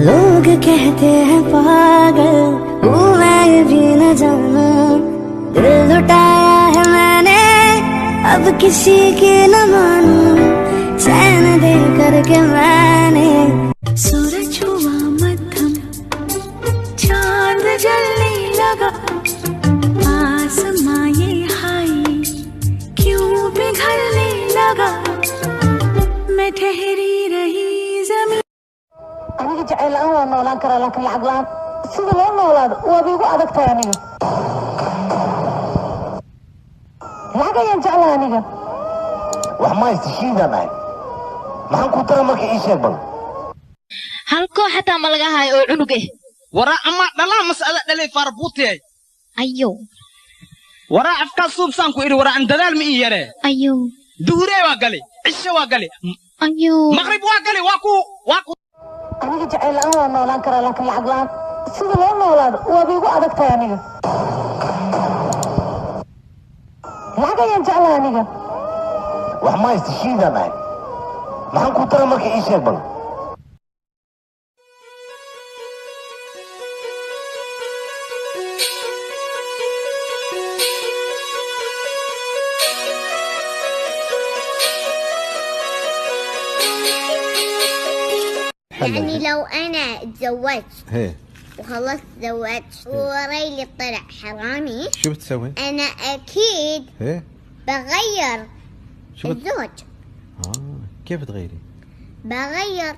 लोग कहते हैं पागल हूँ मैं ये भी न जानू, दिल लुटाया है मैंने अब किसी की न मानू, चैन दे करके मैंने। सूरज हुआ मध्यम चांद जलने लगा, आसमां ये हाई क्यों पिघलने लगा, मैं ठहरी रही जमीन। aniga jacayl la'aan waa noolaan karaa laakiin lacag la'aan sida loo noolaado waad igu adag tahay aniga. lacag ayaan jeclahay aniga. wax ma istishiidanahay maxaan ku tara marka ii sheeg bal hal koox xataa ma laga hayo oo cunug eh waraa ama dhalaa mas'ala dhalay farbuutay ayo waraa afka suubsan ku iri waraa dadaal ma ii yare ayo duhure waa galay cisho waa galay ayo maghrib waa galay waa ku aniga jacayl la'aan waa noolaan karaa laakiin lacag la'aan sida loo noolaado waad igu adag tahay aniga. lacag ayaan jeclahay aniga. wax ma istishiidanahay maxaan ku tara marka ii sheeg bal يعني لو أنا تزوجت وخلصت زواج وريلي طلع حرامي شو بتسوي؟ أنا أكيد بغير الزوج. كيف تغيري؟ بغير